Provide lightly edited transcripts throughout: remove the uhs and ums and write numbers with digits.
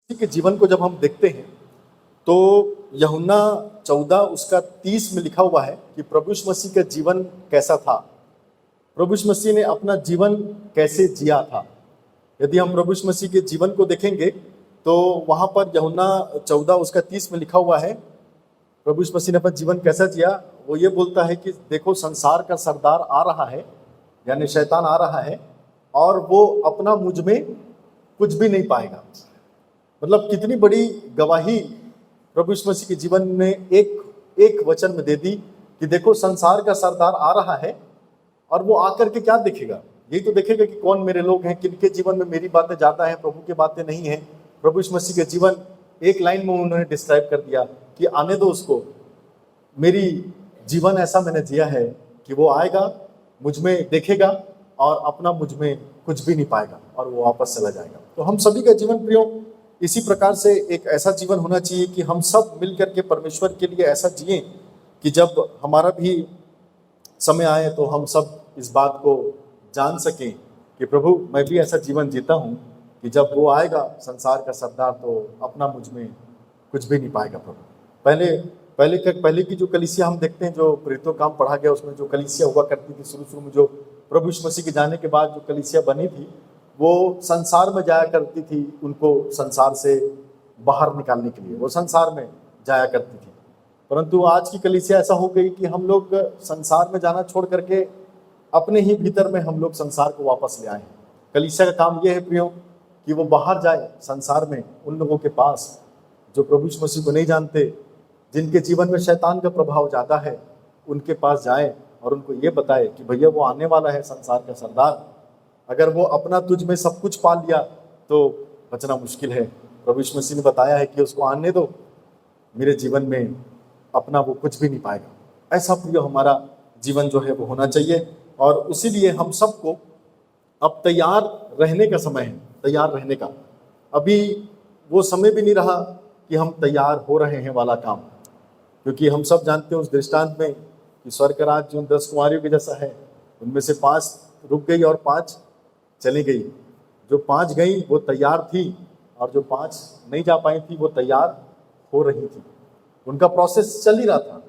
मसीह के जीवन को जब हम देखते हैं तो यूहन्ना 14 उसका 30 में लिखा हुआ है कि प्रभु यीशु मसीह का जीवन कैसा था, प्रभु यीशु मसीह ने अपना जीवन कैसे जिया था। यदि हम प्रभु यीशु मसीह के जीवन को देखेंगे तो वहां पर यूहन्ना 14 उसका 30 में लिखा हुआ है, प्रभु यीशु मसीह ने अपना जीवन कैसा जिया। वो ये बोलता है कि देखो संसार का सरदार आ रहा है, यानी शैतान आ रहा है, और वो अपना मुझ में कुछ भी नहीं पाएगा। मतलब कितनी बड़ी गवाही प्रभु यीशु मसीह के जीवन में एक वचन में दे दी कि देखो संसार का सरदार आ रहा है, और वो आकर के क्या देखेगा, यही तो देखेगा कि कौन मेरे लोग हैं, किनके जीवन में मेरी बातें ज्यादा हैं, प्रभु की बातें नहीं है। प्रभु यीशु मसीह के जीवन एक लाइन में उन्होंने डिस्क्राइब कर दिया कि आने दो उसको, मेरी जीवन ऐसा मैंने जिया है कि वो आएगा, मुझ में देखेगा और अपना मुझ में कुछ भी नहीं पाएगा और वो वापस चला जाएगा। तो हम सभी का जीवन प्रियो इसी प्रकार से एक ऐसा जीवन होना चाहिए कि हम सब मिलकर के परमेश्वर के लिए ऐसा जिए कि जब हमारा भी समय आए तो हम सब इस बात को जान सकें कि प्रभु मैं भी ऐसा जीवन जीता हूँ कि जब वो आएगा संसार का सरदार तो अपना मुझ में कुछ भी नहीं पाएगा। प्रभु पहले की जो कलीसिया हम देखते हैं, जो प्रेरितों काम पढ़ा गया उसमें जो कलीसिया हुआ करती थी शुरू में, जो प्रभु यीशु मसीह के जाने के बाद जो कलीसिया बनी थी वो संसार में जाया करती थी, उनको संसार से बाहर निकालने के लिए वो संसार में जाया करती थी। परंतु आज की कलीसिया ऐसा हो गई कि हम लोग संसार में जाना छोड़ करके अपने ही भीतर में हम लोग संसार को वापस ले आए हैं। कलीसिया का काम यह है प्रियो कि वो बाहर जाए संसार में, उन लोगों के पास जो प्रभु यीशु मसीह को नहीं जानते, जिनके जीवन में शैतान का प्रभाव ज़्यादा है, उनके पास जाए और उनको ये बताए कि भैया वो आने वाला है संसार का सरदार, अगर वो अपना तुझ में सब कुछ पा लिया तो बचना मुश्किल है। प्रभु यीशु मसीह ने बताया है कि उसको आने दो, मेरे जीवन में अपना वो कुछ भी नहीं पाएगा। ऐसा प्रिय हमारा जीवन जो है वो होना चाहिए, और इसीलिए हम सबको अब तैयार रहने का समय है, तैयार रहने का। अभी वो समय भी नहीं रहा कि हम तैयार हो रहे हैं वाला काम, क्योंकि हम सब जानते हैं उस दृष्टांत में कि स्वर्ग का राज्य उन 10 कुंवारियों के जैसा है, उनमें से 5 रुक गई और 5 चली गई। जो 5 गई वो तैयार थी और जो 5 नहीं जा पाई थी वो तैयार हो रही थी। उनका प्रोसेस चल ही रहा था,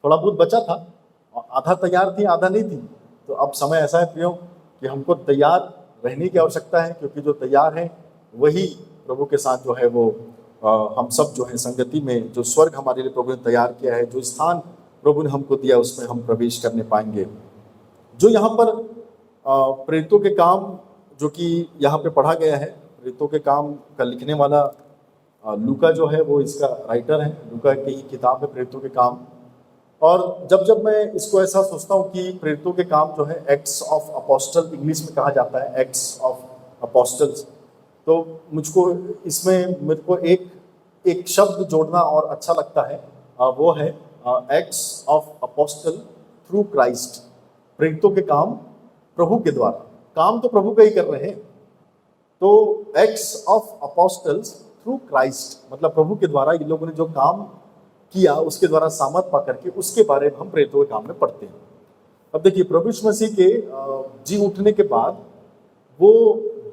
थोड़ा बहुत बचा था, आधा तैयार थी आधा नहीं थी। तो अब समय ऐसा है प्रियो कि हमको तैयार रहने की आवश्यकता है, क्योंकि जो तैयार है वही प्रभु के साथ जो है वो हम सब जो है संगति में, जो स्वर्ग हमारे लिए प्रभु ने तैयार किया है, जो स्थान प्रभु ने हमको दिया उसमें हम प्रवेश करने पाएंगे। जो यहाँ पर प्रेरितों के काम जो कि यहाँ पे पढ़ा गया है, प्रेरितों के काम का लिखने वाला लूका जो है वो इसका राइटर है, लूका की ही किताब है प्रेरितों के काम। और जब मैं इसको ऐसा सोचता हूँ कि प्रेरितों के काम जो है एक्ट्स ऑफ अपोस्टल इंग्लिश में कहा जाता है, एक्ट्स ऑफ अपोस्टल्स, तो मुझको इसमें मेरे को एक शब्द जोड़ना और अच्छा लगता है, वो है acts of apostle through Christ. प्रेरितों के काम प्रभु के द्वारा, काम तो प्रभु का ही कर रहे हैं, तो acts of apostles through Christ मतलब प्रभु के द्वारा इन लोगों ने जो काम किया उसके द्वारा सामर्थ पा करके उसके बारे में हम प्रेरितों के काम में पढ़ते हैं। अब देखिए प्रभु यीशु मसीह के जी उठने के बाद वो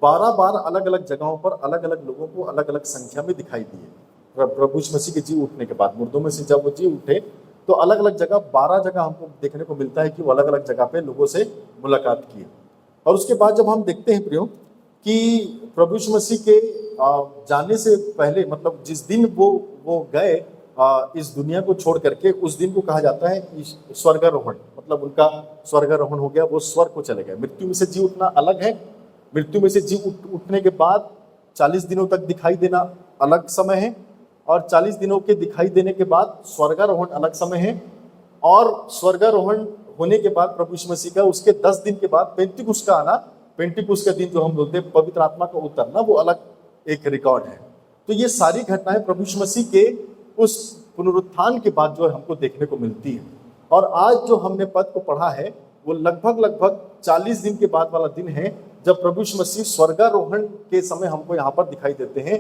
12 बार अलग अलग जगहों पर अलग अलग लोगों को अलग अलग संख्या में दिखाई दिए। प्रभु यीशु मसीह के जी उठने के बाद मुर्दों में से जब वो जी उठे तो अलग अलग जगह 12 जगह हमको देखने को मिलता है कि वो अलग अलग जगह पे लोगों से मुलाकात की। और उसके बाद जब हम देखते हैं प्रियो कि प्रभु यीशु मसीह के जाने से पहले, मतलब जिस दिन वो गए इस दुनिया को छोड़ करके, उस दिन को कहा जाता है स्वर्गारोहण, मतलब उनका स्वर्गारोहण हो गया, वो स्वर्ग को चले गए। मृत्यु में से जी उठना अलग है, मृत्यु में से जी उठने के बाद 40 दिनों तक दिखाई देना अलग समय है, और 40 दिनों के दिखाई देने के बाद स्वर्गारोहण अलग समय है। और स्वर्गारोहण होने के बाद प्रभु यीशु मसीह का उसके 10 दिन के बाद पेंटिकुस्त का आना, पेंटिकुस्त का दिन जो हम बोलते हैं पवित्र आत्मा का उतरना, वो अलग एक रिकॉर्ड है। तो ये सारी घटनाएं प्रभु यीशु मसीह के उस पुनरुत्थान के बाद जो है हमको देखने को मिलती है। और आज जो हमने पद को पढ़ा है वो लगभग 40 दिन के बाद वाला दिन है, जब प्रभु यीशु मसीह स्वर्गारोहण के समय हमको यहाँ पर दिखाई देते हैं।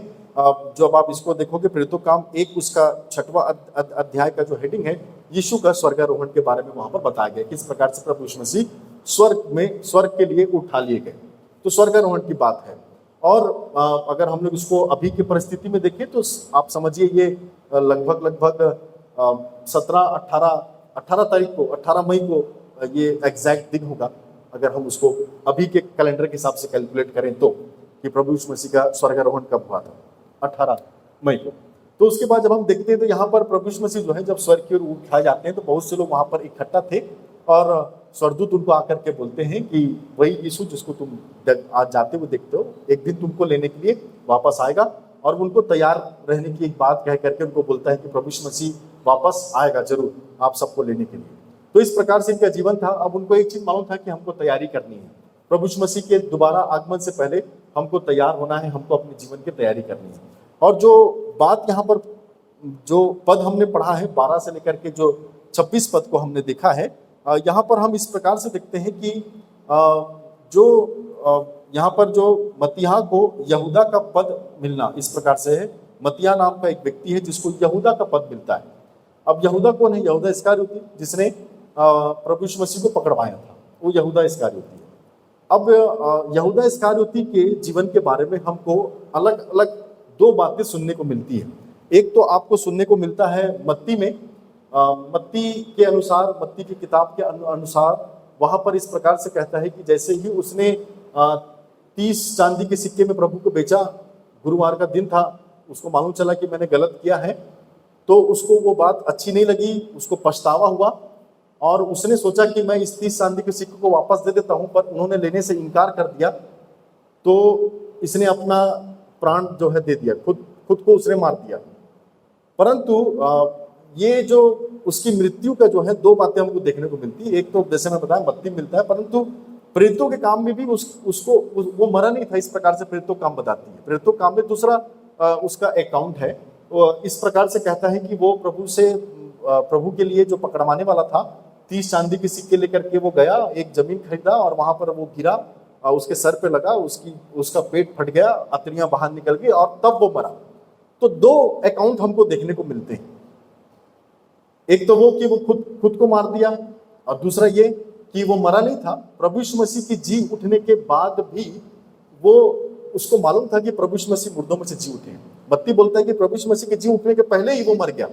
जब आप इसको देखोगे प्रेरितों काम 1 उसका 6वां अध्याय का जो हेडिंग है, यीशु का स्वर्गारोहण के बारे में वहां पर बताया गया किस प्रकार से प्रभु यीशु मसीह स्वर्ग के लिए उठा लिए गए। तो स्वर्गारोहण की बात है। और अगर हम लोग इसको अभी की परिस्थिति में देखें तो आप समझिए ये लगभग 18 तारीख को, 18 मई को ये एग्जैक्ट दिन होगा, अगर हम उसको अभी के कैलेंडर के हिसाब से कैलकुलेट करें तो, कि प्रभु यीशु मसीह का स्वर्गारोहण कब हुआ था, 18 मई को। तो उसके बाद जब हम देखते हैं तो यहाँ पर प्रभु यीशु मसीह जो है जब स्वर्ग की ओर उठाए जाते हैं तो बहुत से लोग वहां पर इकट्ठा थे, और स्वर्गदूत उनको आकर के बोलते हैं कि वही यीशु जिसको तुम आज जाते हुए देखते हो, एक दिन तुमको लेने के लिए वापस आएगा। और उनको तैयार रहने की एक बात कह करके उनको बोलता है कि प्रभु यीशु मसीह वापस आएगा जरूर आप सबको लेने के लिए। तो इस प्रकार से इनका जीवन था। अब उनको एक चीज मालूम था कि हमको तैयारी करनी है, प्रभु यीशु मसीह के दोबारा आगमन से पहले हमको तैयार होना है, हमको अपने जीवन की तैयारी करनी है। और जो बात यहाँ पर, जो पद हमने पढ़ा है 12 से लेकर के जो 26 पद को हमने देखा है, यहाँ पर हम इस प्रकार से देखते हैं कि यहाँ पर जो मत्तियाह को यहूदा का पद मिलना इस प्रकार से है। मत्तियाह नाम का एक व्यक्ति है जिसको यहूदा का पद मिलता है। अब यहूदा कौन है? यहूदा इस्करियोती, जिसने प्रभु यीशु मसीह को पकड़वाया था, वो यहूदा इस्करियोती है। अब यहूदा इस्करियोती के जीवन के बारे में हमको अलग अलग 2 बातें सुनने को मिलती है। एक तो आपको सुनने को मिलता है मत्ती में, मत्ती के अनुसार, मत्ती की किताब के अनुसार वहां पर इस प्रकार से कहता है कि जैसे ही उसने 30 चांदी के सिक्के में प्रभु को बेचा, गुरुवार का दिन था, उसको मालूम चला कि मैंने गलत किया है, तो उसको वो बात अच्छी नहीं लगी, उसको पछतावा हुआ और उसने सोचा कि मैं इस 30 चांदी के सिक्के को वापस दे देता हूं, पर उन्होंने लेने से इनकार कर दिया, तो इसने अपना प्राण जो है दे दिया, खुद को उसने मार दिया। परंतु ये जो उसकी मृत्यु का जो है 2 बातें हमको देखने को मिलती है। एक तो जैसे मैं बताया मत्ती मिलता है, परंतु प्रेरितों के काम में भी वो मरा नहीं था, इस प्रकार से प्रेरितों काम बताती है। प्रेरितों काम में दूसरा उसका अकाउंट है, इस प्रकार से कहता है कि वो प्रभु के लिए जो पकड़वाने वाला था 30 चांदी के सिक्के लेकर के वो गया, एक जमीन खरीदा और वहां पर वो गिरा, उसके सर पे लगा, उसका पेट फट गया, अतरियां बाहर निकल गई और तब वो मरा। तो 2 अकाउंट हमको देखने को मिलते हैं। एक तो वो कि वो खुद को मार दिया, और दूसरा ये कि वो मरा नहीं था। प्रभु यीशु मसीह की जी उठने के बाद भी वो उसको मालूम था कि प्रभु यीशु मसीह मुर्दों में से जी उठे। मत्ती बोलता है कि प्रभु यीशु मसीह के जी उठने के पहले ही वो मर गया,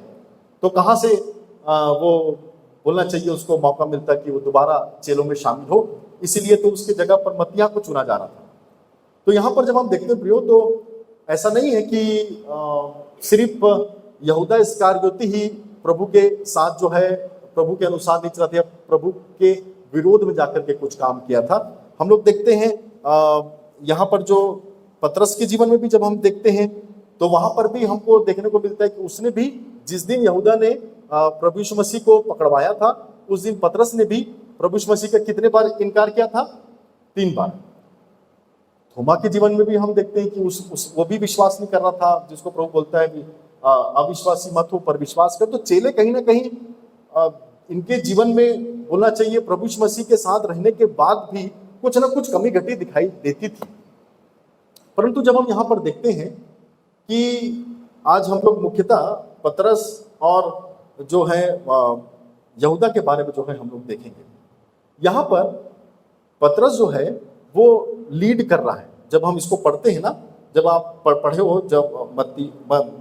तो कहां से वो बोलना चाहिए उसको मौका मिलता कि वो दोबारा चेलों में शामिल हो। इसीलिए तो उसके जगह पर मत्तियाह को चुना जा रहा था। तो यहाँ पर जब हम देखते हैं प्रियो, तो ऐसा नहीं है कि सिर्फ यहूदा इस्करियोती ही प्रभु के साथ जो है प्रभु के अनुसार नहीं चला था, प्रभु के विरोध में जाकर के कुछ काम किया था। हम लोग देखते हैं यहाँ पर जो पतरस के जीवन में भी जब हम देखते हैं तो वहां पर भी हमको देखने को मिलता है कि उसने भी, जिस दिन यहूदा ने प्रभु यीशु मसीह को पकड़वाया था, उस दिन पतरस ने भी प्रभु यीशु मसीह का कितने बार इनकार किया था? 3 बार। थोमा के जीवन में भी हम देखते हैं कि वो भी विश्वास नहीं कर रहा था, जिसको प्रभु बोलता है कि अविश्वासी मत हो पर विश्वास कर। तो चेले कहीं ना कहीं इनके जीवन में बोलना चाहिए प्रभु यीशु मसीह के साथ रहने के बाद भी कुछ ना कुछ कमी घटी दिखाई देती थी। परंतु जब हम यहाँ पर देखते हैं कि आज हम लोग मुख्यतः पतरस और जो है यहूदा के बारे में जो है हम लोग देखेंगे। यहाँ पर पतरस जो है वो लीड कर रहा है। जब हम इसको पढ़ते हैं ना, जब आप पढ़े हो, जब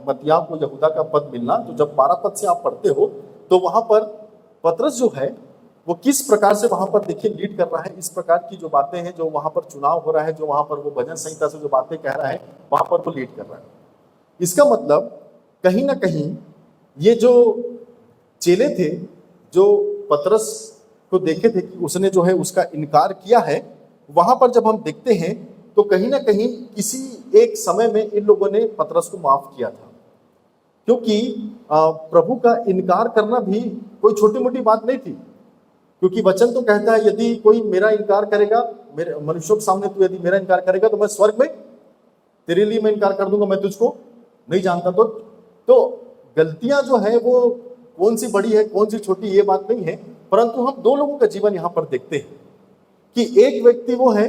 मत्तियाह को यहूदा का पद मिलना, तो जब 12 पद से आप पढ़ते हो तो वहां पर पतरस जो है वो किस प्रकार से वहां पर देखिए लीड कर रहा है। इस प्रकार की जो बातें हैं, जो वहां पर चुनाव हो रहा है, जो वहां पर वो भजन संहिता से जो बातें कह रहा है, वहां पर वो लीड कर रहा है। इसका मतलब कहीं ना कहीं ये जो चेले थे, जो पतरस को देखे थे कि उसने जो है उसका इनकार किया है, वहां पर जब हम देखते हैं तो कहीं ना कहीं किसी एक समय में इन लोगों ने पतरस को माफ किया था। क्योंकि प्रभु का इनकार करना भी कोई छोटी मोटी बात नहीं थी, क्योंकि वचन तो कहता है यदि कोई मेरा इनकार करेगा, मेरे मनुष्यों के सामने तू यदि मेरा इनकार करेगा तो मैं स्वर्ग में तेरे लिए मैं इनकार कर दूंगा, मैं तुझको नहीं जानता। तो गलतियां जो है वो कौन सी बड़ी है कौन सी छोटी, ये बात नहीं है। परंतु हम 2 लोगों का जीवन यहाँ पर देखते हैं कि एक व्यक्ति वो है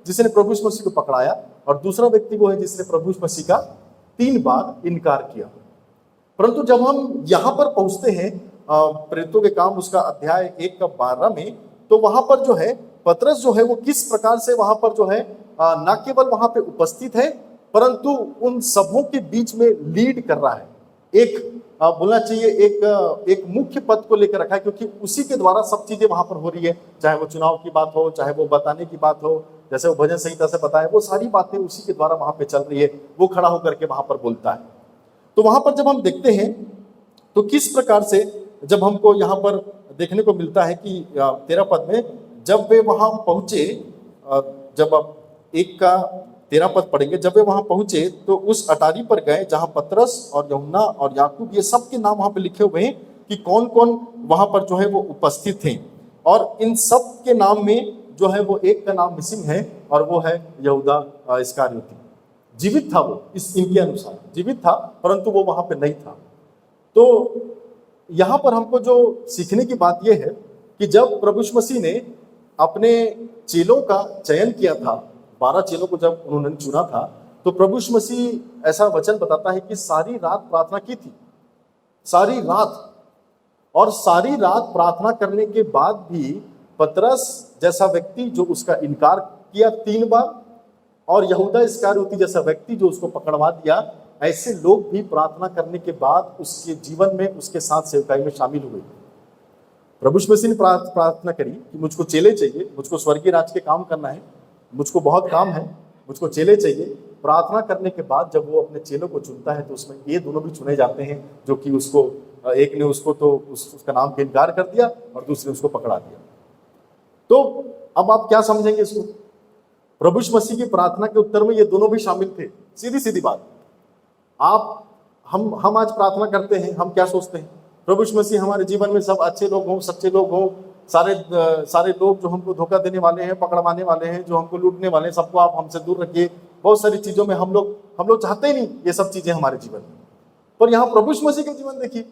जिसने प्रभु यीशु मसीह को पकड़ाया, और दूसरा व्यक्ति वो है जिसने प्रभु यीशु मसीह का 3 बार इनकार किया। परंतु जब हम यहाँ पर पहुंचते हैं प्रेरितों के काम उसका अध्याय 1 का 12 में, तो वहां पर जो है पतरस जो है वो किस प्रकार से वहां पर जो है ना केवल वहां पे उपस्थित है, परंतु उन सबों के बीच में लीड कर रहा है। एक बोलना चाहिए एक मुख्य पद को लेकर रखा है, क्योंकि उसी के द्वारा सब चीजें वहां पर हो रही है, चाहे वो चुनाव की बात हो, चाहे वो बताने की बात हो, जैसे वो भजन संहिता से बताया, वो सारी बातें उसी के द्वारा वहां पे चल रही है। वो खड़ा होकर के वहां पर बोलता है। तो वहां पर जब हम देखते हैं तो किस प्रकार से जब हमको यहाँ पर देखने को मिलता है कि 13 पद में जब वे वहां पहुंचे, जब अब 1 का 13 पद पढ़ेंगे, जब वे वहां पहुंचे तो उस अटारी पर गए जहां पतरस और यूहन्ना और याकूब, ये सब के नाम वहां पे लिखे हुए हैं कि कौन कौन वहां पर जो है वो उपस्थित थे। और इन सब के नाम में जो है वो एक का नाम मिसिंग है, और वो है यहूदा इस्करियोती। जीवित था वो, इनके अनुसार जीवित था, परंतु वो वहां पे नहीं था। तो यहां पर हमको जो सीखने की बात यह है कि जब प्रभु यीशु मसीह ने अपने चेलों का चयन किया था, 12 चेलों को जब उन्होंने चुना था, तो प्रभु यीशु मसीह ऐसा वचन बताता है कि सारी रात प्रार्थना की थी, सारी रात। और सारी रात प्रार्थना करने के बाद भी पतरस जैसा व्यक्ति जो उसका इनकार किया 3 बार, और यहूदा इस्करियोती जैसा व्यक्ति जो उसको पकड़वा दिया, ऐसे लोग भी प्रार्थना करने के बाद उसके जीवन में, उसके साथ सेवकाई में शामिल हुए। प्रभु यीशु मसीह ने प्रार्थना करी कि मुझको चेले चाहिए, मुझको स्वर्गीय राज्य के काम करना है, मुझको बहुत काम है, मुझको चेले चाहिए। प्रार्थना करने के बाद जब वो अपने चेलों को चुनता है तो उसमें ये दोनों भी चुने जाते हैं, जो कि उसको, एक ने उसको तो उसका नाम का इनकार कर दिया और दूसरे उसको पकड़ा दिया। तो अब आप क्या समझेंगे इसको? प्रभु यीशु मसीह की प्रार्थना के उत्तर में ये दोनों भी शामिल थे। सीधी सीधी बात। हम आज प्रार्थना करते हैं, हम क्या सोचते हैं? प्रभु यीशु मसीह हमारे जीवन में सब अच्छे लोग हों, सच्चे लोग हों, सारे लोग जो हमको धोखा देने वाले हैं, पकड़वाने वाले हैं, जो हमको लूटने वाले हैं, सबको आप हमसे दूर रखिए। बहुत सारी चीजों में हम लोग चाहते ही नहीं ये सब चीजें हमारे जीवन में। पर यहाँ प्रभु यीशु मसीह का जीवन देखिए।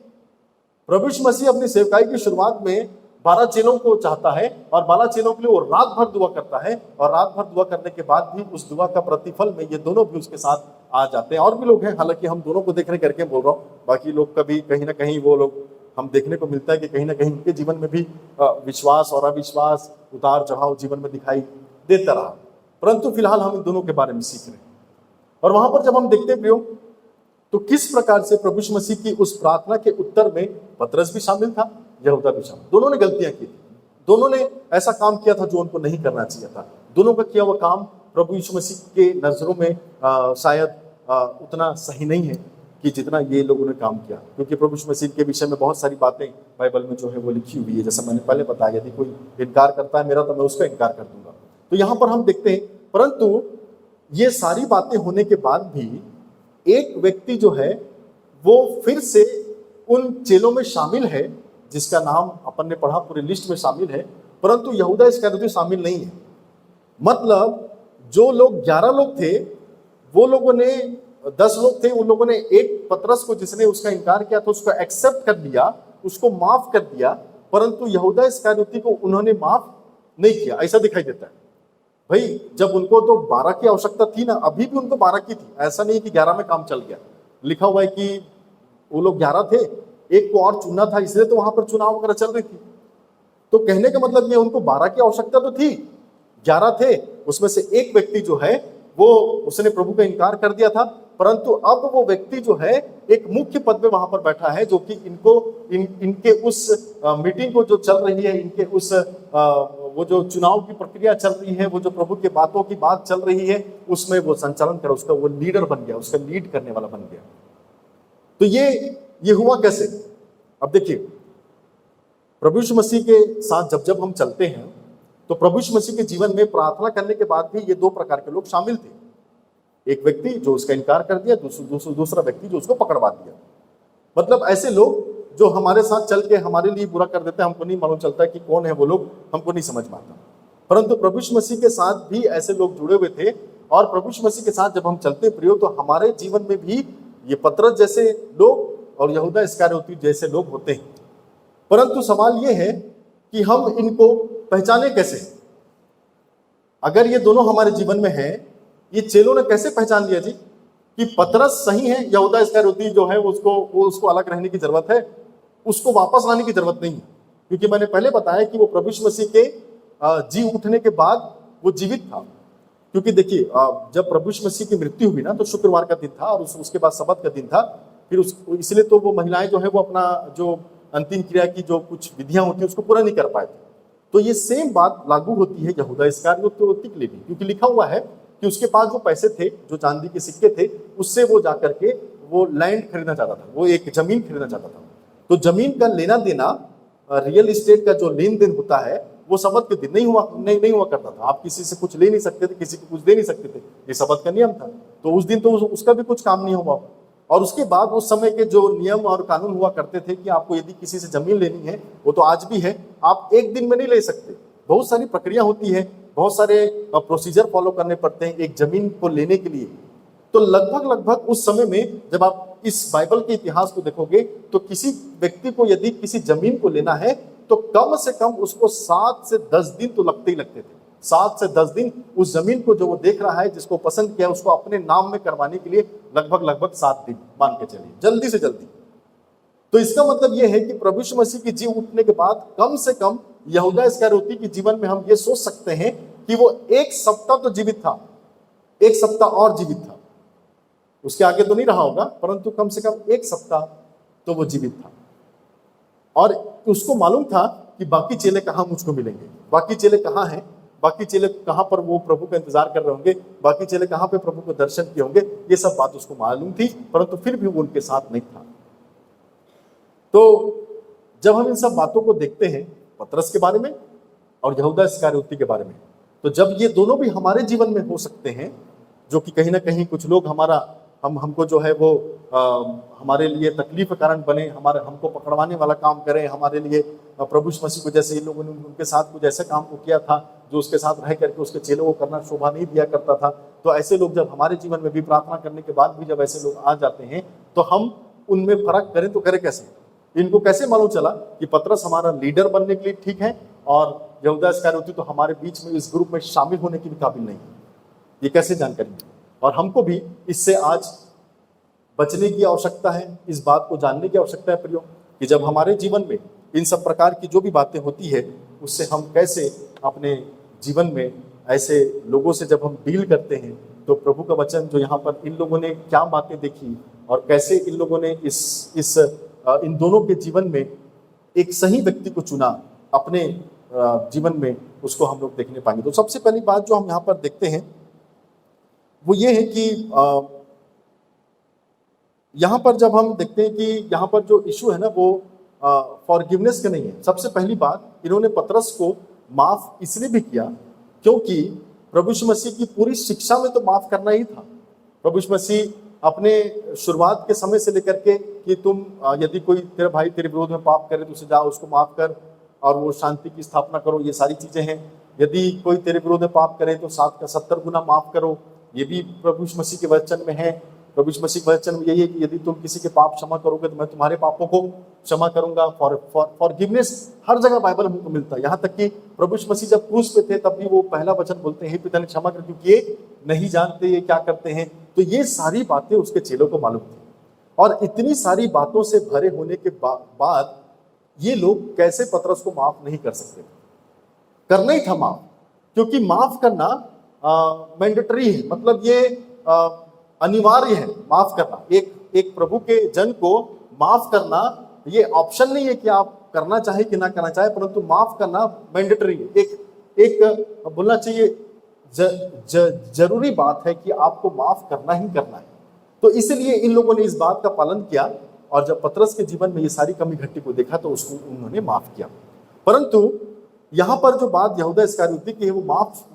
प्रभु यीशु मसीह अपनी सेवकाई की शुरुआत में 12 चेलों को चाहता है, और 12 चेलों के लिए वो रात भर दुआ करता है, और रात भर दुआ करने के बाद भी उस दुआ का प्रतिफल में ये दोनों भी उसके साथ आ जाते हैं। और भी लोग हैं, हालांकि हम दोनों को देखने करके बोल रहा हूँ, बाकी लोग का भी कहीं ना कहीं वो लोग हम देखने को मिलता है कि कहीं ना कहीं उनके जीवन में भी विश्वास और अविश्वास, उतार चढ़ाव जीवन में दिखाई देता रहा। परंतु फिलहाल हम इन दोनों के बारे में सीख रहे हैं। और वहां पर जब हम देखते हैं प्रियो, तो किस प्रकार से प्रभु यीशु मसीह की उस प्रार्थना के उत्तर में पतरस भी शामिल था, यहूदा भी शामिल। दोनों ने गलतियां की थी, दोनों ने ऐसा काम किया था जो उनको नहीं करना चाहिए था। दोनों का किया हुआ काम प्रभु यीशु मसीह के नजरों में शायद उतना सही नहीं है कि जितना ये लोगों ने काम किया, क्योंकि प्रभु यीशु मसीह के विषय में बहुत सारी बातें बाइबल में जो है वो लिखी हुई है। जैसा मैंने पहले बताया, यदि कोई इनकार करता है मेरा, तो मैं उसका इनकार कर दूंगा। तो यहाँ पर हम देखते हैं, परंतु ये सारी बातें होने के बाद भी एक व्यक्ति जो है वो फिर से उन चेलों में शामिल है, जिसका नाम अपन ने पढ़ा, पूरी लिस्ट में शामिल है, परंतु यहूदा इस्करियोती शामिल नहीं है। मतलब जो लोग 11 लोग थे, वो लोगों ने 10 लोग थे, उन लोगों ने एक पतरस को, जिसने उसका इनकार किया था, उसको एक्सेप्ट कर लिया, उसको माफ कर दिया, परंतु यहूदा इस्करियोती को उन्होंने माफ नहीं किया। ऐसा दिखाई देता है। भाई जब उनको तो 12 की आवश्यकता थी ना, अभी भी उनको 12 की थी, ऐसा नहीं कि 11 में काम चल गया। लिखा हुआ है कि वो लोग 11 थे, एक को और चुनना था, इसलिए तो वहां पर चुनाव वगैरह चल रही थी। तो कहने का मतलब ये, उनको 12 की आवश्यकता तो थी, 11 थे, उसमें से एक व्यक्ति जो है वो, उसने प्रभु का इनकार कर दिया था, परंतु अब वो व्यक्ति जो है एक मुख्य पद में वहां पर बैठा है, जो कि इनके उस मीटिंग को जो चल रही है, इनके उस वो जो चुनाव की प्रक्रिया चल रही है, वो जो प्रभु के बातों की बात चल रही है, उसमें वो संचालन कर, उसका वो लीडर बन गया, उसका लीड करने वाला बन गया। तो ये हुआ कैसे? अब देखिए, प्रभु यीशु मसीह के साथ जब हम चलते हैं, तो प्रभु यीशु मसीह के जीवन में प्रार्थना करने के बाद भी ये 2 प्रकार के लोग शामिल थे। एक व्यक्ति जो उसका इनकार कर दिया, दूसरा व्यक्ति जो उसको पकड़वा दिया। मतलब ऐसे लोग जो हमारे साथ चल के हमारे लिए बुरा कर देते हैं, हमको नहीं मालूम चलता कि कौन है वो लोग, हमको नहीं समझ में आता। परंतु प्रभु यीशु मसीह के साथ भी ऐसे लोग जुड़े हुए थे, और प्रभु यीशु मसीह के साथ जब हम चलते प्रियो, तो हमारे जीवन में भी ये पतरस जैसे लोग और यहूदा इस्करियोती जैसे लोग होते हैं। परंतु सवाल ये है कि हम इनको पहचाने कैसे? अगर ये दोनों हमारे जीवन में है, ये चेलों ने कैसे पहचान लिया जी कि पतरस सही है, यहूदा इस्करियोती जो है उसको अलग रहने की जरूरत है, उसको वापस लाने की जरूरत नहीं है? क्योंकि मैंने पहले बताया कि वो प्रभु यीशु मसीह के जी उठने के बाद वो जीवित था। क्योंकि देखिए जब प्रभु यीशु मसीह की मृत्यु हुई ना, तो शुक्रवार का दिन था और उसके बाद सब्त का दिन था। फिर इसलिए तो वो महिलाएं जो है वो अपना जो अंतिम क्रिया की जो कुछ विधियां होती है उसको पूरा नहीं कर पाए थे। तो ये सेम बात लागू होती है यहूदा इस्करियोती के लिए भी, क्योंकि लिखा हुआ है कि उसके पास जो पैसे थे, जो चांदी के सिक्के थे, उससे वो जाकर के वो लैंड खरीदना चाहता था, वो एक जमीन खरीदना चाहता था। तो जमीन का लेना देना, रियल एस्टेट का जो लेन देन होता है, वो सब्त के दिन नहीं हुआ करता था। आप किसी से कुछ ले नहीं सकते थे, किसी को कुछ दे नहीं सकते थे, ये सब्त का नियम था। तो उस दिन तो उसका भी कुछ काम नहीं हुआ। और उसके बाद उस समय के जो नियम और कानून हुआ करते थे कि आपको यदि किसी से जमीन लेनी है, वो तो आज भी है, आप एक दिन में नहीं ले सकते, बहुत सारी प्रक्रिया होती है, बहुत सारे प्रोसीजर फॉलो करने पड़ते हैं एक जमीन को लेने के लिए। तो लगभग उस समय में जब आप इस बाइबल के इतिहास को देखोगे तो किसी व्यक्ति को यदि किसी जमीन को लेना है तो कम से कम उसको 7 से 10 दिन तो लगते ही लगते थे। 7 से 10 दिन उस जमीन को जो वो देख रहा है, जिसको पसंद किया, उसको अपने नाम में करवाने के लिए लगभग 7 दिन मान के चलिए, जल्दी से जल्दी। तो इसका मतलब यह है कि प्रभु यीशु मसीह की जी उठने के बाद कम से कम यहूदा इस्करियोती के जीवन में हम ये सोच सकते हैं कि वो 1 सप्ताह तो जीवित था, 1 सप्ताह और जीवित था। उसके आगे तो नहीं रहा होगा, परंतु कम से कम 1 सप्ताह तो वो जीवित था। और उसको मालूम था कि बाकी चेले कहाँ मुझको मिलेंगे, बाकी चेले कहाँ हैं, बाकी चेले कहाँ पर वो प्रभु का इंतजार कर रहे होंगे, बाकी चेले कहाँ पे प्रभु को दर्शन किए होंगे। ये सब बात उसको मालूम थी, परंतु फिर भी वो उनके साथ नहीं था। तो जब हम इन सब बातों को देखते हैं, पतरस के बारे में और यहूदा इस्करियोती के बारे में, तो जब ये दोनों भी हमारे जीवन में हो सकते हैं, जो कि कहीं ना कहीं कुछ लोग हमको जो है वो हमारे लिए तकलीफ का कारण बने, हमको पकड़वाने वाला काम करें हमारे लिए, प्रभु यीशु मसीह को जैसे इन लोगों ने उनके साथ कुछ ऐसे काम को किया था जो उसके साथ रह करके उसके चेलों को करना शोभा नहीं दिया करता था। तो ऐसे लोग जब हमारे जीवन में भी प्रार्थना करने के बाद भी जब ऐसे लोग आ जाते हैं, तो हम उनमें फर्क करें तो करें कैसे? इनको कैसे मालूम चला कि पतरस हमारा लीडर बनने के लिए ठीक है और यहूदा इस्करियोती तो हमारे बीच में इस ग्रुप में शामिल होने की भी काबिल नहीं है? ये कैसे जानकारी मिली? और हमको भी इससे आज बचने की आवश्यकता है, इस बात को जानने की आवश्यकता है प्रियो, कि जब हमारे जीवन में इन सब प्रकार की जो भी बातें होती है, उससे हम कैसे अपने जीवन में ऐसे लोगों से जब हम डील करते हैं, तो प्रभु का वचन जो यहाँ पर इन लोगों ने क्या बातें देखी और कैसे इन लोगों ने इन दोनों के जीवन में एक सही व्यक्ति को चुना अपने जीवन में, उसको हम लोग देखने पाएंगे। तो सबसे पहली बात जो हम यहाँ पर देखते हैं वो ये है कि यहाँ पर जब हम देखते हैं कि यहाँ पर जो इशू है ना वो फॉरगिवनेस का नहीं है। सबसे पहली बात, इन्होंने पतरस को माफ इसलिए भी किया क्योंकि प्रभु यीशु मसीह की पूरी शिक्षा में तो माफ करना ही था। प्रभु यीशु मसीह अपने शुरुआत के समय से लेकर के कि तुम यदि कोई तेरा भाई तेरे विरोध में पाप करे तो उसे जाओ उसको माफ कर और वो शांति की स्थापना करो, ये सारी चीजें हैं। यदि कोई तेरे विरोध में पाप करे तो 7 का 70 गुना माफ करो, ये भी प्रभु यीशु मसीह के वचन में है। प्रभु यीशु मसीह के वचन में यही है कि यदि तुम किसी के पाप क्षमा करोगे तो मैं तुम्हारे पापों को क्षमा करूंगा। फॉरगिवनेस हर जगह बाइबल हमको मिलता है। यहाँ तक कि प्रभु यीशु मसीह जब क्रूस पे थे तब भी वो पहला वचन बोलते हैं, पिता ने क्षमा कर क्योंकि ये नहीं जानते ये क्या करते हैं। तो ये सारी बातें उसके चेलों को मालूम थी और इतनी सारी बातों से भरे होने के बाद ये लोग कैसे पतरस को माफ नहीं कर सकते? करना ही था माफ, क्योंकि माफ करना मैंडेटरी है, मतलब ये अनिवार्य है। माफ करना एक प्रभु के जन को माफ करना ये ऑप्शन नहीं है कि आप करना चाहे कि ना करना चाहे, परंतु माफ करना मैंडेटरी है। एक बोलना चाहिए जरूरी बात है कि आपको माफ करना ही करना है। तो इसलिए इन लोगों ने इस बात का पालन किया और जब पतरस के जीवन में ये सारी कमी घटी को देखा तो उसको उन्होंने माफ किया। परंतु यहाँ पर जो बात यहूदा इस्करियोती की है वो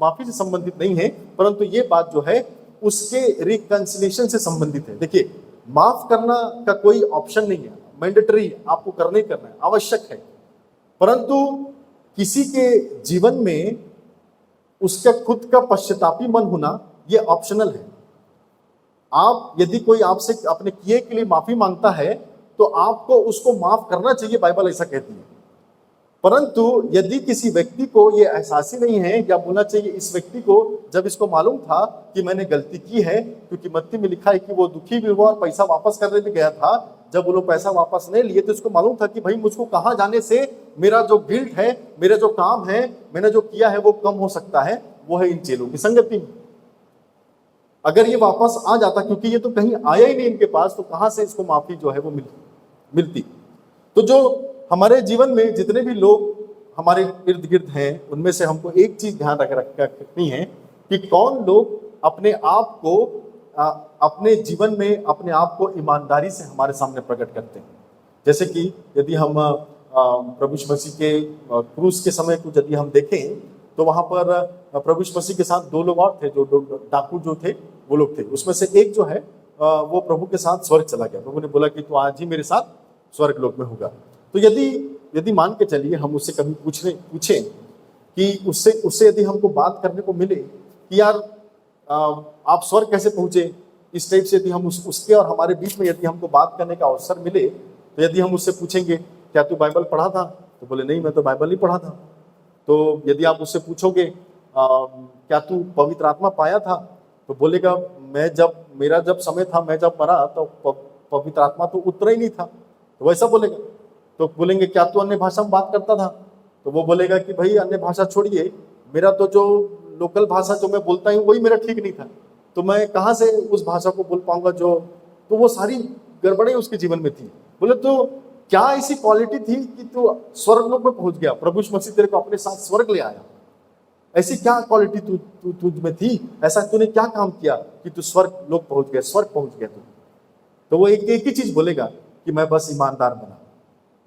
माफी से संबंधित नहीं है, परंतु ये बात जो है उसके रिकंसिलिएशन से संबंधित है। देखिए, माफ करना का कोई ऑप्शन नहीं है, मैंडेटरी है, आपको करना ही करना है, आवश्यक है। परंतु किसी के जीवन में उसका खुद का पश्चातापी मन होना ये ऑप्शनल है। आप यदि कोई आपसे अपने किए के लिए माफी मांगता है तो आपको उसको माफ करना चाहिए, बाइबल ऐसा कहती है। परंतु यदि किसी व्यक्ति को ये एहसास ही नहीं है, या बोलना चाहिए इस व्यक्ति को जब इसको मालूम था कि मैंने गलती की है, क्योंकि मत्ती में लिखा है कि वो दुखी भी हुआ और पैसा वापस करने भी गया था। जब वो लोग पैसा वापस नहीं लिए तो उसको मालूम था कि भाई मुझको कहाँ जाने से मेरा जो गिल्ट है, मेरा जो काम है, मैंने जो किया है वो कम हो सकता है, वो है इन चेलों की संगति में। अगर ये वापस आ जाता, क्योंकि ये तो कहीं आया ही नहीं इनके पास, तो कहाँ से इसको माफी जो है वो मिलती। तो जो हमारे जीवन में जितने भी लोग हमारे इर्द गिर्द हैं, उनमें से हमको एक चीज ध्यान रखनी है कि कौन लोग अपने आप को अपने जीवन में अपने आप को ईमानदारी से हमारे सामने प्रकट करते हैं। जैसे कि यदि हम प्रभु यीशु मसीह के क्रूस के समय को यदि हम देखें, तो वहां पर प्रभु यीशु मसीह के साथ दो लोग और थे, जो डाकू जो थे वो लोग थे। उसमें से एक जो है वो प्रभु के साथ स्वर्ग चला गया। प्रभु ने बोला कि तू आज ही मेरे साथ स्वर्ग लोक में होगा। तो यदि मान के चलिए हम उससे कभी पूछें कि उससे यदि हमको बात करने को मिले कि यार आप स्वर्ग कैसे पहुंचे, इस टाइप से यदि हम उसके और हमारे बीच में यदि हमको बात करने का अवसर मिले, तो यदि हम उससे पूछेंगे क्या तू बाइबल पढ़ा था, तो बोले नहीं मैं तो बाइबल नहीं पढ़ा था। तो यदि आप उससे पूछोगे क्या तू पवित्र आत्मा पाया था, तो बोलेगा मेरा जब समय था, मैं जब मरा तो पवित्र आत्मा तो उतरा ही नहीं था, तो वैसा बोलेगा। तो बोलेंगे क्या तू अन्य भाषा में बात करता था, तो वो बोलेगा कि भाई अन्य भाषा छोड़िए, मेरा तो जो लोकल भाषा जो मैं बोलता हूँ वही मेरा ठीक नहीं था, तो मैं कहाँ से उस भाषा को बोल पाऊंगा तो वो सारी गड़बड़ें उसके जीवन में थी। बोले तो क्या ऐसी क्वालिटी थी कि तू स्वर्ग लोक में पहुंच गया, प्रभु यीशु मसीह तेरे को अपने साथ स्वर्ग ले आया, ऐसी क्या क्वालिटी तुझ में थी, ऐसा तूने क्या काम किया कि तू स्वर्ग लोक पहुंच गया, स्वर्ग पहुंच गया तू। तो वो एक ही चीज बोलेगा कि मैं बस ईमानदार बना,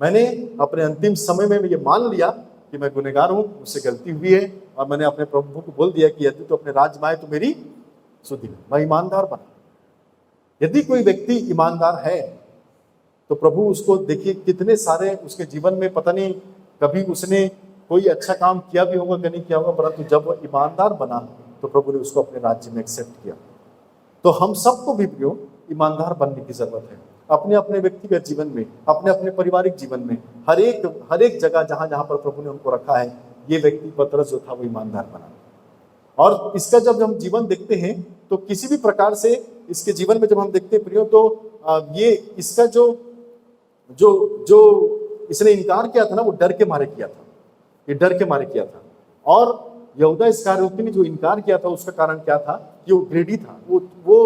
मैंने अपने अंतिम समय में ये मान लिया कि मैं गुनहगार हूं, मुझसे गलती हुई है, और मैंने अपने प्रभु को बोल दिया कि यदि तो अपने राज में आए तो मेरी सुधि ले, मैं ईमानदार बना। यदि कोई व्यक्ति ईमानदार है तो प्रभु उसको देखिए कितने सारे उसके जीवन में, पता नहीं कभी उसने कोई अच्छा काम किया भी होगा कि नहीं किया होगा, परंतु जब वो ईमानदार बना तो प्रभु ने उसको अपने राज्य में एक्सेप्ट किया। तो हम सबको भी प्रियो ईमानदार बनने की जरूरत है, अपने अपने व्यक्तिगत जीवन में, अपने अपने पारिवारिक जीवन में, हर एक जगह जहां जहां पर प्रभु ने उनको रखा है, ये व्यक्ति पतरस जो था वो ईमानदार बना। और इसका जब हम जीवन देखते हैं तो किसी भी प्रकार से इसके जीवन में जब हम देखते हैं प्रियो, तो ये इसका जो इसने इनकार किया था ना, वो डर के मारे किया था, ये डर के मारे किया था। और यहूदा इस्करियोती ने जो इनकार किया था उसका कारण क्या था कि वो ग्रेडी था, वो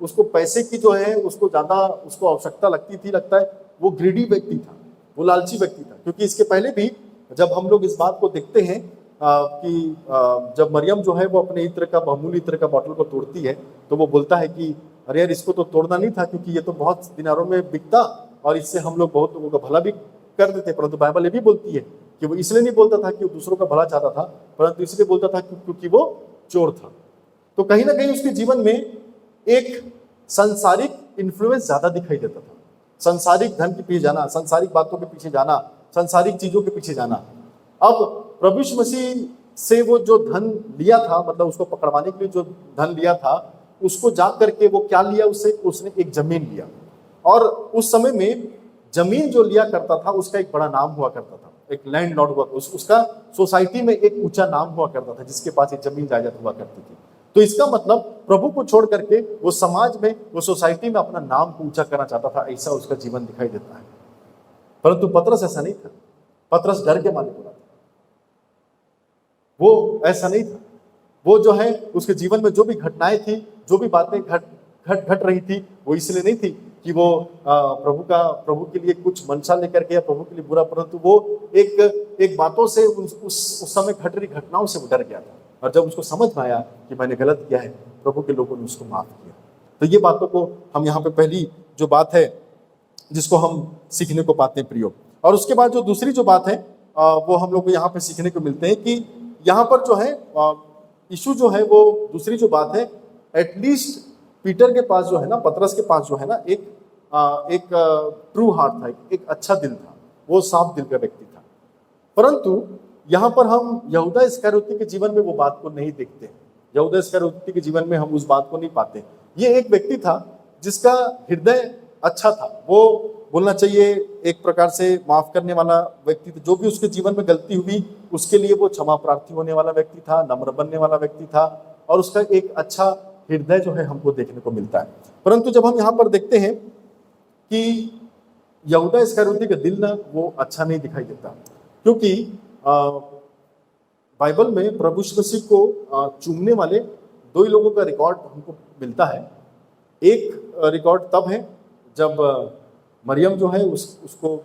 उसको पैसे की जो है उसको ज्यादा उसको आवश्यकता लगता है, वो ग्रेडी व्यक्ति था, वो लालची व्यक्ति था। क्योंकि इसके पहले भी जब हम लोग इस बात को देखते हैं कि जब मरियम जो है वो अपने इत्र का, बहुमूल्य इत्र का बॉटल को तोड़ती है, तो वो बोलता है कि अरे यार इसको तो तोड़ना नहीं था, क्योंकि ये तो बहुत दिनारों में बिकता और इससे हम लोग बहुत लोगों का भला भी कर देते। परंतु बाइबल ये भी बोलती है कि वो इसलिए नहीं बोलता था कि वो दूसरों का भला चाहता था, परंतु इसलिए बोलता था क्योंकि वो चोर था। तो कहीं ना कहीं उसके जीवन में एक सांसारिक इन्फ्लुएंस ज्यादा दिखाई देता था, सांसारिक धन के पीछे जाना, सांसारिक बातों के पीछे जाना, सांसारिक चीजों के पीछे जाना। अब प्रभु यीशु मसीह से वो जो धन लिया था, मतलब उसको पकड़वाने के लिए जो धन लिया था, उसको जा करके वो क्या लिया, उसने एक जमीन लिया। और उस समय में जमीन जो लिया करता था उसका एक बड़ा नाम हुआ करता था, एक लैंड लॉर्ड हुआ, उसका सोसाइटी में एक ऊंचा नाम हुआ करता था, जिसके पास एक जमीन जायदाद हुआ करती थी। तो इसका मतलब प्रभु को छोड़ करके वो समाज में, वो सोसाइटी में अपना नाम को ऊंचा करना चाहता था, ऐसा उसका जीवन दिखाई देता है। परंतु पतरस ऐसा नहीं था, पतरस डर के मारे बोला था, वो ऐसा नहीं था। वो जो है उसके जीवन में जो भी घटनाएं थी, जो भी बातें घट रही थी, वो इसलिए नहीं थी कि वो प्रभु के लिए कुछ मंशा लेकर के या प्रभु के लिए बुरा, परंतु वो एक बातों से उस समय घट रही घटनाओं से वो डर गया था। और जब उसको समझ में आया कि मैंने गलत किया है, प्रभु के लोगों ने उसको माफ किया। तो ये बातों को हम यहाँ पे पहली जो बात है जिसको हम सीखने को पाते हैं प्रियो। और उसके बाद जो दूसरी जो बात है वो हम लोग को यहाँ पे सीखने को मिलते हैं कि यहाँ पर जो है इशू जो है, वो दूसरी जो बात है, एटलीस्ट पीटर के पास जो है ना, पतरस के पास जो है ना, एक ट्रू हार्ट था, एक अच्छा दिल था, वो साफ दिल का व्यक्ति था। परंतु यहाँ पर हम यहूदा इस्करियोती के जीवन में वो बात को नहीं देखते, यहूदा इस्करियोती के जीवन में हम उस बात को नहीं पाते। ये एक व्यक्ति था जिसका हृदय अच्छा था, वो बोलना चाहिए एक प्रकार से माफ करने वाला व्यक्ति था। जो भी उसके जीवन में गलती हुई उसके लिए वो क्षमा प्रार्थी होने वाला व्यक्ति था, नम्र बनने वाला व्यक्ति था, और उसका एक अच्छा हृदय जो है हमको देखने को मिलता है। परंतु जब हम यहाँ पर देखते हैं कि यहूदा इस्करियोती का दिल ना वो अच्छा नहीं दिखाई देता, क्योंकि बाइबल में प्रभु यीशु मसीह को चूमने वाले दो ही लोगों का रिकॉर्ड हमको मिलता है। एक रिकॉर्ड तब है जब मरियम जो है उसको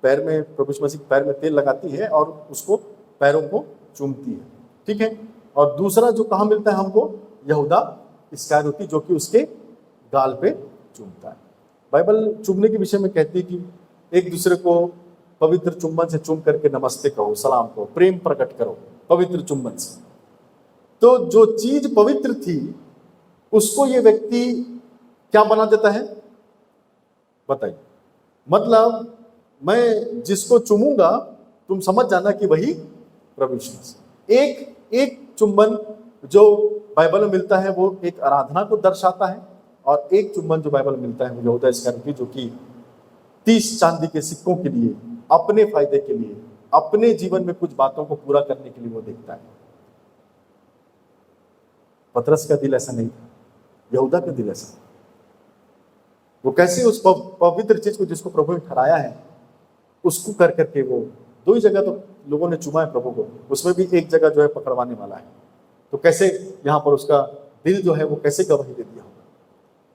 पैर में, प्रभु यीशु मसीह पैर में तेल लगाती है और उसको पैरों को चूमती है, ठीक है। और दूसरा जो कहाँ मिलता है हमको, यहूदा इस्करियोती जो कि उसके गाल पे चूमता है। बाइबल चूमने के विषय में कहती है कि एक दूसरे को पवित्र चुंबन से चूम करके नमस्ते कहो, सलाम कहो, प्रेम प्रकट करो पवित्र चुंबन से। तो जो चीज पवित्र थी उसको ये व्यक्ति क्या बना देता है, बताइए। मतलब मैं जिसको चूमूंगा तुम समझ जाना कि वही प्रभु यीशु मसीह। एक चुंबन जो बाइबल में मिलता है वो एक आराधना को दर्शाता है, और एक चुंबन जो बाइबल में मिलता है वो यहूदा इस्करियोती जो कि 30 चांदी के सिक्कों के लिए, अपने फायदे के लिए, अपने जीवन में कुछ बातों को पूरा करने के लिए वो देखता है। पतरस का दिल ऐसा नहीं था, यहूदा का दिल ऐसा। वो कैसे उस पवित्र चीज को जिसको प्रभु ने ठहराया है उसको कर करके, वो दो ही जगह तो लोगों ने चुमा है प्रभु को, उसमें भी एक जगह जो है पकड़वाने वाला है। तो कैसे यहाँ पर उसका दिल जो है वो कैसे गवाही दे दिया होगा।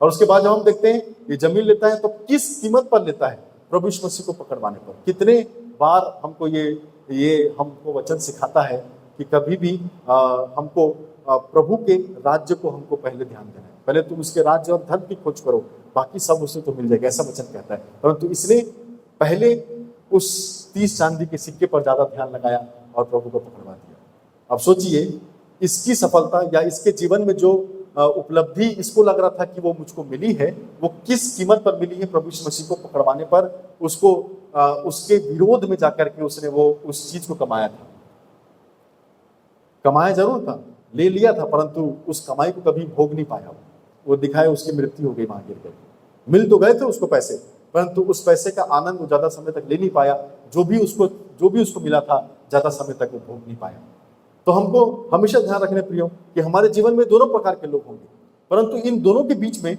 और उसके बाद जब हम देखते हैं ये जमीन लेता है तो किस कीमत पर लेता है, प्रभु यीशु मसीह को पकड़वाने पर। कितने बार हमको ये हमको वचन सिखाता है कि कभी भी हमको प्रभु के राज्य को हमको पहले ध्यान देना है। पहले तुम उसके राज्य और धर्म की खोज करो, बाकी सब उसे तो मिल जाएगा, ऐसा वचन कहता है। परंतु इसने पहले उस 30 चांदी के सिक्के पर ज्यादा ध्यान लगाया और प्रभु को पकड़वा दिया। अब सोचिए इसकी सफलता या इसके जीवन में जो उपलब्धि इसको लग रहा था कि वो मुझको मिली है, वो किस कीमत पर मिली है। प्रभु यीशु मसीह को पकड़वाने पर उसको उसके विरोध में जाकर के उसने वो उस चीज को कमाया था। कमाया जरूर था, ले लिया था, परंतु उस कमाई को कभी भोग नहीं पाया। वो दिखाए उसकी मृत्यु हो गई वहां गिर करके। मिल तो गए थे उसको पैसे, परंतु उस पैसे का आनंद वो ज्यादा समय तक ले नहीं पाया। जो भी उसको मिला था ज्यादा समय तक वो भोग नहीं पाया। तो हमको हमेशा ध्यान रखने प्रियो कि हमारे जीवन में दोनों प्रकार के लोग होंगे, परंतु इन दोनों के बीच में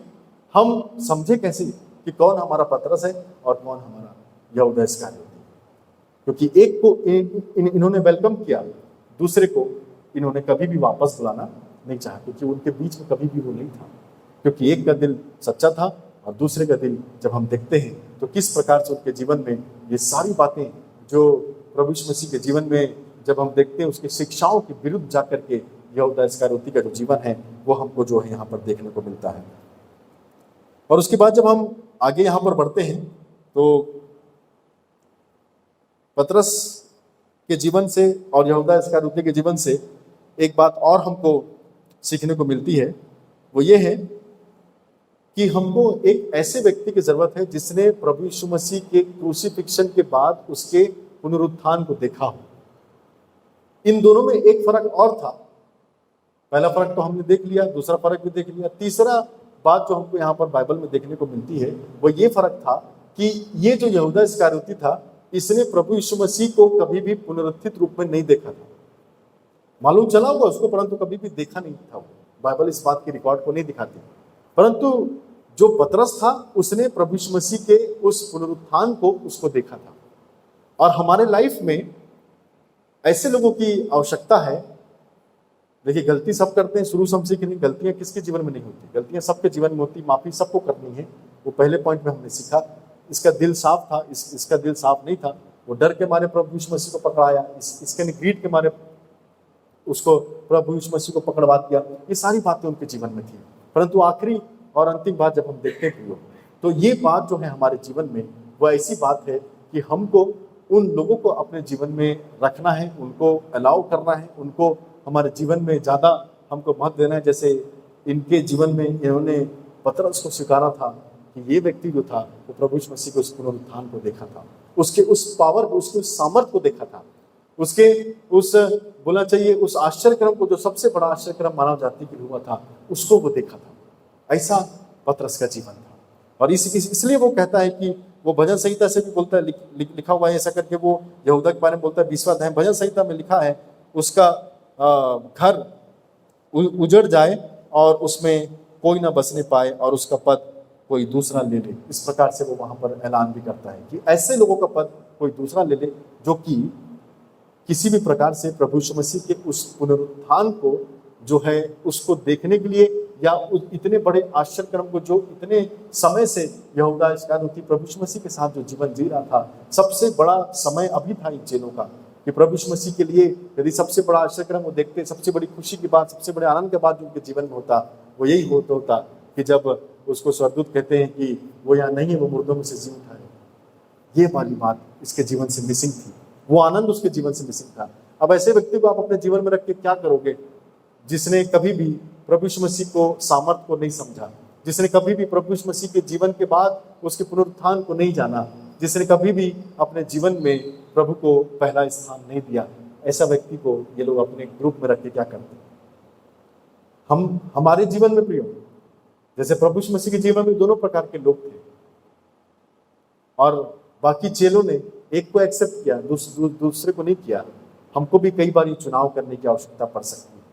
हम समझे कैसे कि कौन हमारा पतरस है और कौन हमारा यहूदा इस्करियोती। क्योंकि एक को इन्होंने वेलकम किया, दूसरे को इन्होंने कभी भी वापस बुलाना नहीं चाहा, क्योंकि उनके बीच में कभी भी वो नहीं था। क्योंकि एक का दिल सच्चा था और दूसरे का दिल जब हम देखते हैं तो किस प्रकार से उनके जीवन में ये सारी बातें जो प्रभु यीशु मसीह के जीवन में जब हम देखते हैं उसकी शिक्षाओं के विरुद्ध जाकर के यहूदा इस्करियोती का जो जीवन है वो हमको जो है यहाँ पर देखने को मिलता है। और उसके बाद जब हम आगे यहाँ पर बढ़ते हैं तो पतरस के जीवन से और यहूदा इस्करियोती के जीवन से एक बात और हमको सीखने को मिलती है, वो ये है कि हमको एक ऐसे व्यक्ति की जरूरत है जिसने प्रभु यीशु मसीह के क्रूसिफिक्शन के बाद उसके पुनरुत्थान को देखा हो। इन दोनों में एक फर्क और था। पहला फर्क तो हमने देख लिया, दूसरा फर्क भी देख लिया, तीसरा बात जो हमको यहाँ पर बाइबल में देखने को मिलती है वो ये फर्क था कि ये जो यहूदा इस्करियोती था इसने प्रभु यीशु मसीह को कभी भी पुनरुत्थित रूप में नहीं देखा था। मालूम चला होगा उसको, परंतु कभी भी देखा नहीं था। बाइबल इस बात की रिकॉर्ड को नहीं दिखाती। परंतु जो पतरस था उसने प्रभु यीशु मसीह के उस पुनरुत्थान को उसको देखा था। और हमारे लाइफ में ऐसे लोगों की आवश्यकता है। देखिए गलती सब करते हैं, शुरू से हम सीखे नहीं, गलतियां किसके जीवन में नहीं होती, गलतियां सबके जीवन में होती, माफी सबको करनी है। वो पहले पॉइंट में हमने सीखा। इसका दिल साफ था, इसका दिल साफ नहीं था। वो डर के मारे प्रभु यीशु मसीह को पकड़ाया, इसके ग्रीड के मारे उसको प्रभु यीशु मसीह को पकड़वा दिया। ये सारी बातें उनके जीवन में थी। परंतु आखिरी और अंतिम बात जब हम देखते हैं तो ये बात जो है हमारे जीवन में वो ऐसी बात है कि हमको उन लोगों को अपने जीवन में रखना है, उनको अलाउ करना है, उनको हमारे जीवन में ज़्यादा हमको महत्व देना है। जैसे इनके जीवन में इन्होंने पतरस को स्वीकारा था कि ये व्यक्ति जो था वो प्रभु यीशु मसीह के उस पुनरुत्थान को देखा था, उसके उस पावर को, उसके उस सामर्थ को देखा था, उसके उस बोलना चाहिए उस आश्चर्यक्रम को जो सबसे बड़ा आश्चर्यक्रम मानव जाति के लिए हुआ था उसको वो देखा था। ऐसा पतरस का जीवन था। और इसलिए वो कहता है कि वो भजन संहिता से भी बोलता है, लिखा हुआ है ऐसा करके, वो यहूदा के बारे में बोलता है 20वां अध्याय भजन संहिता में लिखा है, उसका घर उजड़ जाए और उसमें कोई ना बसने पाए और उसका पद कोई दूसरा ले ले। इस प्रकार से वो वहां पर ऐलान भी करता है कि ऐसे लोगों का पद कोई दूसरा ले ले जो कि किसी भी प्रकार से प्रभु यीशु मसीह के उस पुनरुत्थान को जो है उसको देखने के लिए, या इतने बड़े आश्चर्य कर्म को जो इतने समय से यहूदा इस्करियोती प्रभु यीशु मसीह के साथ जो जीवन जी रहा था, सबसे बड़ा समय अभी था इन चेलों का कि प्रभु यीशु मसीह के लिए यदि सबसे बड़ा आश्चर्य कर्म वो देखते, सबसे बड़ी खुशी की बात, सबसे बड़े आनंद की बात जो उनके जीवन में होता, वो यही होता कि जब उसको स्वर्गदूत कहते हैं कि वो यहाँ नहीं है, वो मुर्दों में से जी उठा है। ये वाली बात इसके जीवन से मिसिंग थी, वो आनंद उसके जीवन से मिसिंग था। अब ऐसे व्यक्ति को आप अपने जीवन में रख के क्या करोगे, जिसने कभी भी प्रभु यीशु मसीह को सामर्थ को नहीं समझा, जिसने कभी भी प्रभु यीशु मसीह के जीवन के बाद उसके पुनरुत्थान को नहीं जाना, जिसने कभी भी अपने जीवन में प्रभु को पहला स्थान नहीं दिया, ऐसा व्यक्ति को ये लोग अपने ग्रुप में रख के क्या करते। हमारे जीवन में प्रियो, जैसे प्रभु यीशु मसीह के जीवन में दोनों प्रकार के लोग थे और बाकी चेलों ने एक को एक्सेप्ट किया, दूसरे को नहीं किया। हमको भी कई बार ये चुनाव करने की आवश्यकता पड़ सकती है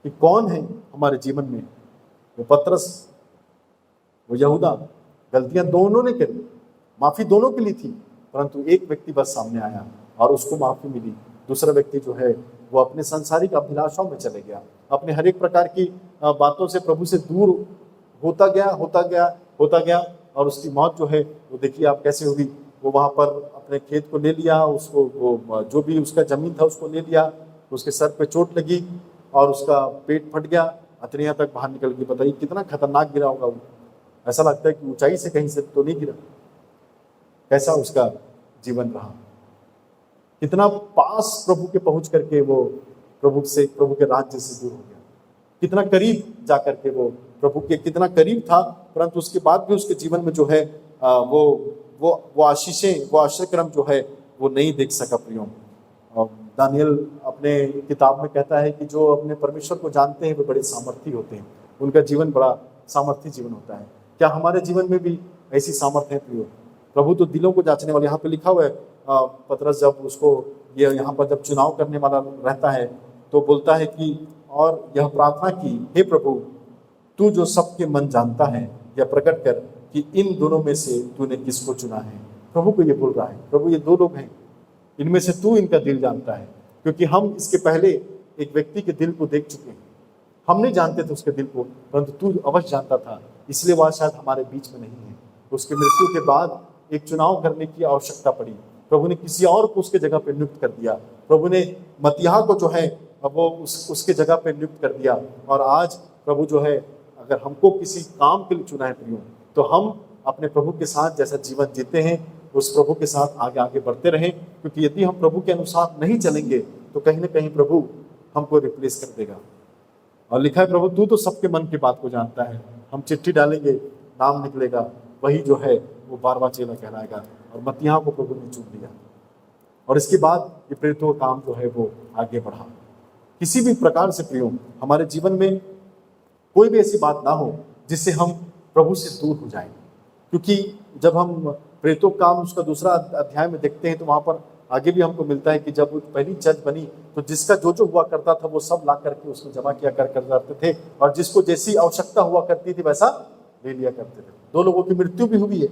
कि कौन है हमारे जीवन में। वो पतरस, वो यहूदा, गलतियां दोनों ने करी, माफी दोनों के लिए थी, परंतु एक व्यक्ति बस सामने आया और उसको माफी मिली। दूसरा व्यक्ति जो है वो अपने सांसारिक अभिलाषाओं में चले गया, अपने हर एक प्रकार की बातों से प्रभु से दूर होता गया और उसकी मौत जो है वो देखिए आप कैसे होगी। वो वहां पर अपने खेत को ले लिया, उसको वो जो भी उसका जमीन था उसको ले लिया, उसके सर पे चोट लगी और उसका पेट फट गया, अतरिया तक बाहर निकल गई। बताइए कितना खतरनाक गिरा होगा वो। ऐसा लगता है कि ऊंचाई से कहीं से तो नहीं गिरा। कैसा उसका जीवन रहा, कितना पास प्रभु के पहुंच करके वो प्रभु के राज्य से दूर हो गया, कितना करीब जाकर के वो प्रभु के कितना करीब था, परंतु उसके बाद भी उसके जीवन में जो है वो आशीषें, वो आश्चर्यक्रम जो है वो नहीं देख सका प्रियो। दानियल अपने किताब में कहता है कि जो अपने परमेश्वर को जानते हैं वे बड़े सामर्थी होते हैं, उनका जीवन बड़ा सामर्थी जीवन होता है। क्या हमारे जीवन में भी ऐसी सामर्थ्य है प्रियो? प्रभु तो दिलों को जांचने वाले, यहाँ पे लिखा हुआ है पतरस जब उसको ये यहाँ पर जब चुनाव करने वाला रहता है तो बोलता है कि और यह प्रार्थना की, हे प्रभु तू जो सबके मन जानता है यह प्रकट कर कि इन दोनों में से तूने किसको चुना है। प्रभु को ये बोल रहा है, प्रभु ये दो लोग हैं, इनमें से तू इनका दिल जानता है, क्योंकि हम इसके पहले एक व्यक्ति के दिल को देख चुके हैं। हम नहीं जानते थे उसके दिल को, परंतु तू अवश्य जानता था, इसलिए वह शायद हमारे बीच में नहीं है। उसके मृत्यु के बाद एक चुनाव करने की आवश्यकता पड़ी, प्रभु ने किसी और को उसके जगह पे नियुक्त कर दिया। प्रभु ने मत्तियाह को जो है वो उसके जगह पे नियुक्त कर दिया। और आज प्रभु जो है अगर हमको किसी काम के लिए चुना है प्रियो, तो हम अपने प्रभु के साथ जैसा जीवन जीते हैं उस प्रभु के साथ आगे आगे बढ़ते रहें, क्योंकि यदि हम प्रभु के अनुसार नहीं चलेंगे तो कहीं ना कहीं प्रभु हमको रिप्लेस कर देगा। और लिखा है प्रभु तू तो सबके मन की बात को जानता है। हम चिट्ठी डालेंगे, नाम निकलेगा, वही जो है वो 12वां चेला कहलाएगा। और मत्तियाह को प्रभु ने चुन लिया और इसके बाद ये प्रेरितों का काम जो है वो आगे बढ़ा। किसी भी प्रकार से प्रियो हमारे जीवन में कोई भी ऐसी बात ना हो जिससे हम प्रभु से दूर हो जाएं, क्योंकि जब हम प्रेरितों का काम उसका दूसरा अध्याय में देखते हैं तो वहां पर आगे भी हमको मिलता है कि जब पहली चर्च बनी तो जिसका जो हुआ करता था वो सब ला करके उसमें जमा किया करते थे, और जिसको जैसी आवश्यकता हुआ करती थी वैसा ले लिया करते थे। 2 लोगों की मृत्यु भी हुई है,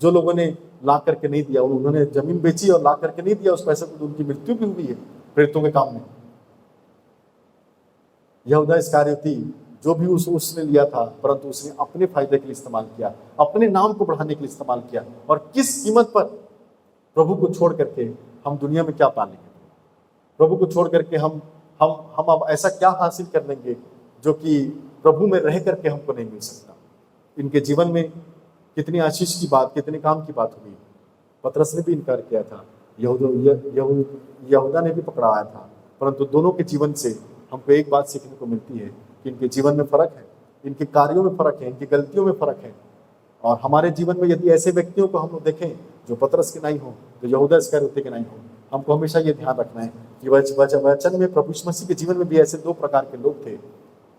जो लोगों ने ला करके नहीं दिया, उन्होंने जमीन बेची और ला करके नहीं दिया उस पैसे को, उनकी मृत्यु भी हुई है प्रेरितों के काम में। यहूदा इस्करियोती जो भी उसने लिया था, परंतु उसने अपने फायदे के लिए इस्तेमाल किया, अपने नाम को बढ़ाने के लिए इस्तेमाल किया। और किस कीमत पर? प्रभु को छोड़ करके हम दुनिया में क्या पालेंगे? प्रभु को छोड़ करके हम अब ऐसा क्या हासिल कर लेंगे जो कि प्रभु में रह करके हमको नहीं मिल सकता? इनके जीवन में कितनी आशीष की बात, कितने काम की बात हुई। पतरस ने भी इनकार किया था, यहूदा ने भी पकड़ाया था, परंतु दोनों के जीवन से हमको एक बात सीखने को मिलती है कि इनके जीवन में फर्क है, इनके कार्यों में फर्क है, इनकी गलतियों में फर्क है। और हमारे जीवन में यदि ऐसे व्यक्तियों को हम लोग देखें जो पतरस के नहीं हो, जो यहूदा इस्करियोती के नहीं हो, हमको हमेशा ये ध्यान रखना है कि वचन में प्रभु यीशु मसीह के जीवन में भी ऐसे 2 प्रकार के लोग थे,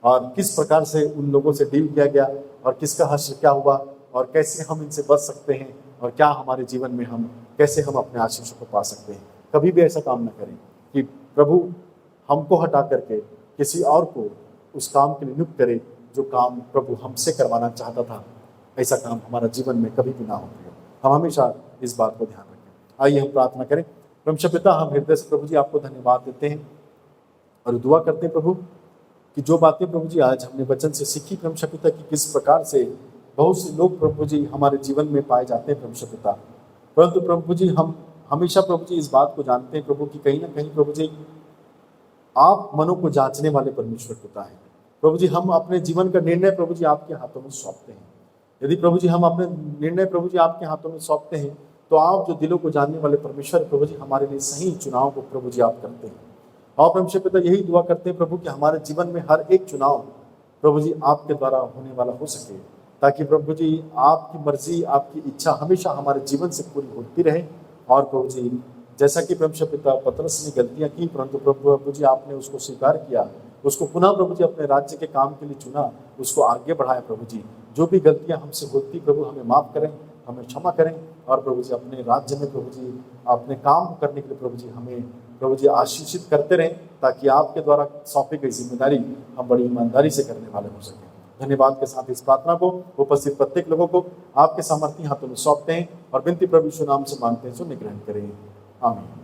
और किस प्रकार से उन लोगों से डील किया गया और किसका हश्र क्या हुआ और कैसे हम इनसे बच सकते हैं और क्या हमारे जीवन में हम कैसे हम अपने आशीषों को पा सकते हैं। कभी भी ऐसा काम न करें कि प्रभु हमको हटा करके किसी और को उस काम के लिए नियुक्त करे जो काम प्रभु हमसे करवाना चाहता था। ऐसा काम हमारा जीवन में कभी भी ना हो। हम हमेशा इस बात को ध्यान रखें। आइए हम प्रार्थना करें। परमेश्वर पिता, हम हृदय से प्रभु जी आपको धन्यवाद देते हैं और दुआ करते हैं प्रभु कि जो बातें प्रभु जी आज हमने वचन से सीखी परमेश्वर पिता की किस प्रकार से बहुत से लोग प्रभु जी हमारे जीवन में पाए जाते हैं परमेश्वर पिता, परंतु प्रभु जी हम हमेशा प्रभु जी इस बात को जानते हैं प्रभु कि कहीं ना कहीं प्रभु जी आप मनों को जांचने वाले परमेश्वर पिता हैं। प्रभु जी हम अपने जीवन का निर्णय प्रभु जी आपके हाथों में सौंपते हैं। यदि प्रभु जी हम अपने निर्णय प्रभु जी आपके हाथों में सौंपते हैं तो आप जो दिलों को जानने वाले परमेश्वर प्रभु जी हमारे लिए सही चुनाव को प्रभु जी आप करते हैं। और परमेश्वर पिता यही दुआ करते हैं प्रभु कि हमारे जीवन में हर एक चुनाव प्रभु जी आपके द्वारा होने वाला हो सके, ताकि प्रभु जी आपकी मर्जी आपकी इच्छा हमेशा हमारे जीवन से पूरी होती रहे। और प्रभु जी जैसा कि परमेश्वर पिता पतरस ने गलतियां की, परंतु प्रभु जी आपने उसको स्वीकार किया, उसको पुनः प्रभु जी अपने राज्य के काम के लिए चुना, उसको आगे बढ़ाया। प्रभु जी जो भी गलतियां हमसे होती प्रभु हमें माफ करें, हमें क्षमा करें और प्रभु जी अपने राज्य में प्रभु जी अपने काम करने के लिए प्रभु जी हमें प्रभु जी आशीषित करते रहें, ताकि आपके द्वारा सौंपी गई जिम्मेदारी हम बड़ी ईमानदारी से करने वाले हो सकें। धन्यवाद के साथ इस प्रार्थना को उपस्थित प्रत्येक लोगों को आपके सामर्थ्य हाथों में सौंपते हैं और विनती प्रभु यीशु नाम से मांगते हैं, सुन ग्रहण करें। आमीन।